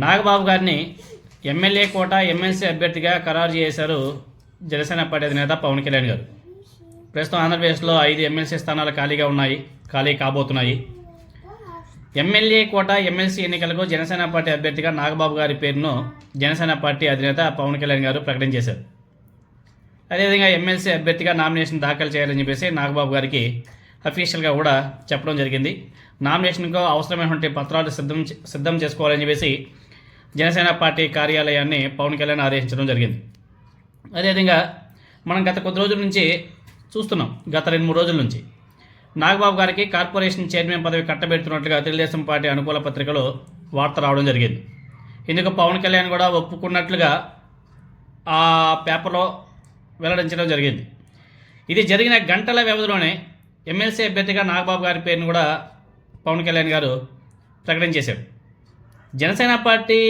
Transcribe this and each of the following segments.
నాగబాబు గారిని ఎమ్మెల్యే కోట ఎమ్మెల్సీ అభ్యర్థిగా ఖరారు చేశారు జనసేన పార్టీ అధినేత పవన్ కళ్యాణ్ గారు. ప్రస్తుతం ఆంధ్రప్రదేశ్లో 5 ఎమ్మెల్సీ స్థానాలు ఖాళీ కాబోతున్నాయి. ఎమ్మెల్యే కోట ఎమ్మెల్సీ ఎన్నికలకు జనసేన పార్టీ అభ్యర్థిగా నాగబాబు గారి పేరును జనసేన పార్టీ అధినేత పవన్ కళ్యాణ్ గారు ప్రకటించేశారు. అదేవిధంగా ఎమ్మెల్సీ అభ్యర్థిగా నామినేషన్ దాఖలు చేయాలని చెప్పేసి నాగబాబు గారికి అఫీషియల్గా కూడా చెప్పడం జరిగింది. నామినేషన్కు అవసరమైనటువంటి పత్రాలు సిద్ధం చేసుకోవాలని చెప్పేసి జనసేన పార్టీ కార్యాలయాన్ని పవన్ కళ్యాణ్ ఆదేశించడం జరిగింది. అదేవిధంగా మనం గత కొద్ది రోజుల నుంచి చూస్తున్నాం, గత 2-3 రోజుల నుంచి నాగబాబు గారికి కార్పొరేషన్ చైర్మన్ పదవి కట్టబెడుతున్నట్లుగా తెలుగుదేశం పార్టీ అనుకూల పత్రికలో వార్త రావడం జరిగింది. ఇందుకు పవన్ కళ్యాణ్ కూడా ఒప్పుకున్నట్లుగా ఆ పేపర్లో వెల్లడించడం జరిగింది. ఇది జరిగిన గంటల వ్యవధిలోనే ఎమ్మెల్సీ అభ్యర్థిగా నాగబాబు గారి పేరును కూడా పవన్ కళ్యాణ్ గారు ప్రకటించేశారు. జనసేన పార్టీ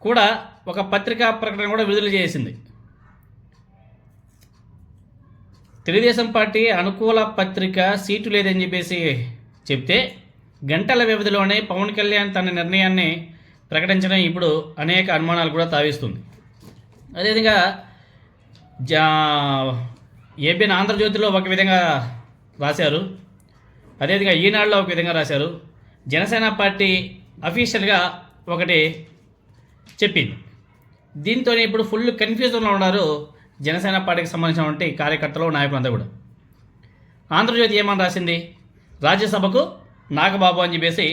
కూడా ఒక పత్రికా ప్రకటన కూడా విడుదల చేసింది. తెలుగుదేశం పార్టీ అనుకూల పత్రిక సీటు లేదని చెప్పేసి చెప్తే గంటల వ్యవధిలోనే పవన్ కళ్యాణ్ తన నిర్ణయాన్ని ప్రకటించడం ఇప్పుడు అనేక అనుమానాలు కూడా తావిస్తుంది. అదేవిధంగా ఏబిఎన్ ఆంధ్రజ్యోతిలో ఒక విధంగా రాశారు, అదేవిధంగా ఈనాడులో ఒక విధంగా రాశారు. జనసేన పార్టీ అఫీషియల్గా ఒకటి చెప్పింది. దీంతో ఇప్పుడు ఫుల్ కన్ఫ్యూజన్లో ఉన్నారు జనసేన పార్టీకి సంబంధించినటువంటి కార్యకర్తలు, నాయకులంతా కూడా. ఆంధ్రజ్యోతి ఏమని రాసింది, రాజ్యసభకు నాగబాబు అని చెప్పేసి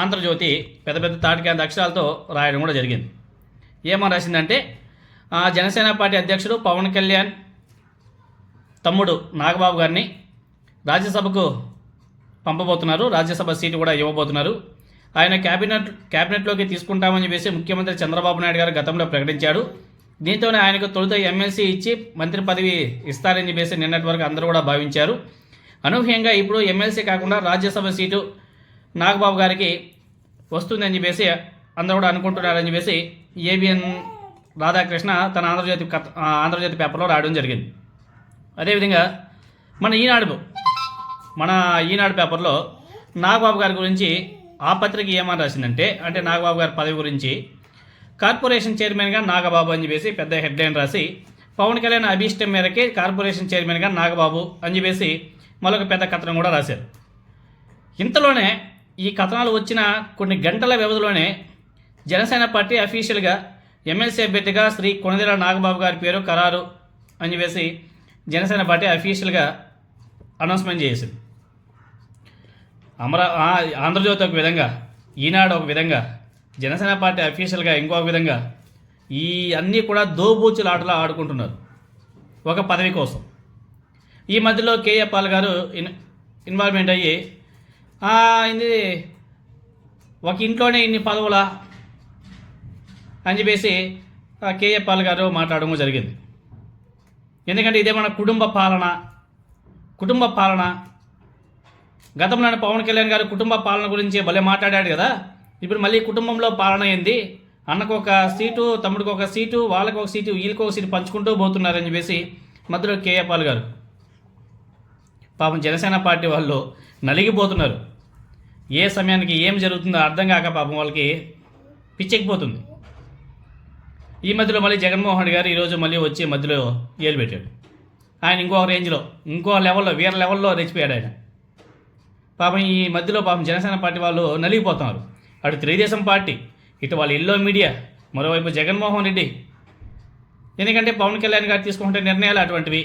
ఆంధ్రజ్యోతి పెద్ద పెద్ద తాటికాంత అక్షరాలతో రాయడం కూడా జరిగింది. ఏమని రాసిందంటే, జనసేన పార్టీ అధ్యక్షుడు పవన్ కళ్యాణ్ తమ్ముడు నాగబాబు గారిని రాజ్యసభకు పంపబోతున్నారు, రాజ్యసభ సీటు కూడా ఇవ్వబోతున్నారు. ఆయన క్యాబినెట్లోకి తీసుకుంటామని చెప్పేసి ముఖ్యమంత్రి చంద్రబాబు నాయుడు గారు గతంలో ప్రకటించాడు. దీంతోనే ఆయనకు తొలుత ఎమ్మెల్సీ ఇచ్చి మంత్రి పదవి ఇస్తారని చెప్పేసి నిన్నటి వరకు అందరూ కూడా భావించారు. అనూహ్యంగా ఇప్పుడు ఎమ్మెల్సీ కాకుండా రాజ్యసభ సీటు నాగబాబు గారికి వస్తుందని చెప్పేసి అందరూ కూడా అనుకుంటున్నారని చెప్పేసి ఏబిఎన్ రాధాకృష్ణ తన ఆంధ్రజ్యోతి పేపర్లో రాయడం జరిగింది. అదేవిధంగా మన ఈనాడు పేపర్లో నాగబాబు గారి గురించి ఆ పత్రిక ఏమని రాసిందంటే, నాగబాబు గారి పదవి గురించి కార్పొరేషన్ చైర్మన్గా నాగబాబు అని చెప్పేసి పెద్ద హెడ్లైన్ రాసి, పవన్ కళ్యాణ్ అభీష్టం మేరకే కార్పొరేషన్ చైర్మన్గా నాగబాబు అని చెప్పేసి మరొక పెద్ద కథనం కూడా రాశారు. ఇంతలోనే ఈ కథనాలు వచ్చిన కొన్ని గంటల వ్యవధిలోనే జనసేన పార్టీ అఫీషియల్గా ఎమ్మెల్సీ అభ్యర్థిగా శ్రీ కొణిదెల నాగబాబు గారి పేరు ఖరారు అని చెప్పేసి జనసేన పార్టీ అఫీషియల్గా అనౌన్స్మెంట్ చేసింది. ఆంధ్రజ్యోతి ఒక విధంగా, ఈనాడు ఒక విధంగా, జనసేన పార్టీ అఫీషియల్గా ఇంకొక విధంగా ఈ అన్నీ కూడా దోబూచుల ఆటలు ఆడుకుంటున్నారు ఒక పదవి కోసం. ఈ మధ్యలో కేఏ పాల్ గారు ఇన్వాల్వ్మెంట్ అయ్యి ఇది ఒక ఇంట్లోనే ఇన్ని పదవులా అని చెప్పేసి కేఏ పాల్ గారు మాట్లాడడం జరిగింది. ఎందుకంటే ఇదే మన కుటుంబ పాలన గతంలో పవన్ కళ్యాణ్ గారు కుటుంబ పాలన గురించి భలే మాట్లాడాడు కదా. ఇప్పుడు మళ్ళీ కుటుంబంలో పాలన ఏంది, అన్నకు ఒక సీటు, తమ్ముడికి ఒక సీటు, వాళ్ళకి ఒక సీటు, వీళ్ళకి ఒక సీటు పంచుకుంటూ పోతున్నారని చెప్పేసి మధ్యలో కేఏ పాల్ గారు పాపం జనసేన పార్టీ వాళ్ళు నలిగిపోతున్నారు. ఏ సమయానికి ఏం జరుగుతుందో అర్థం కాక పాపం వాళ్ళకి పిచ్చెక్కిపోతుంది. ఈ మధ్యలో మళ్ళీ జగన్మోహన్ రెడ్డి గారు ఈరోజు మళ్ళీ వచ్చి మధ్యలో ఏలు పెట్టాడు. ఆయన ఇంకో రేంజ్లో, ఇంకో లెవెల్లో, వేరే లెవెల్లో రెచ్చిపోయాడు ఆయన. పాపం ఈ మధ్యలో జనసేన పార్టీ వాళ్ళు నలిగిపోతున్నారు. అటు తెలుగుదేశం పార్టీ, ఇటు వాళ్ళ ఎల్లో మీడియా, మరోవైపు జగన్మోహన్ రెడ్డి. ఎందుకంటే పవన్ కళ్యాణ్ గారు తీసుకుంటే నిర్ణయాలు అటువంటివి,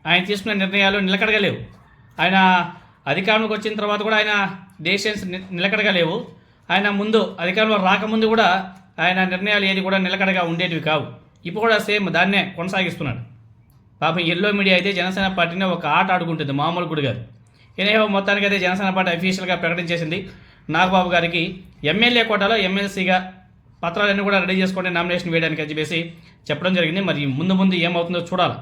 ఆయన తీసుకున్న నిర్ణయాలు నిలకడగా లేవు. ఆయన అధికారంలోకి వచ్చిన తర్వాత కూడా ఆయన డెసిషన్స్ నిలకడగా లేవు. ఆయన ముందు అధికారంలో రాకముందు కూడా ఆయన నిర్ణయాలు ఏది కూడా నిలకడగా ఉండేటివి కావు. ఇప్పుడు కూడా సేమ్ దాన్నే కొనసాగిస్తున్నాడు. పాపం ఎల్లో మీడియా అయితే జనసేన పార్టీని ఒక ఆట ఆడుకుంటుంది, మామూలు గుడి గారు. ఎనేహో మొత్తానికి అయితే జనసేన పార్టీ అఫీషియల్గా ప్రకటించేసింది, నాగబాబు గారికి ఎమ్మెల్యే కోటాలో ఎమ్మెల్సీగా పత్రాలన్నీ కూడా రెడీ చేసుకోండి నామినేషన్ వేయడానికి అని చెప్పేసి చెప్పడం జరిగింది. మరి ముందు ఏమవుతుందో చూడాలి.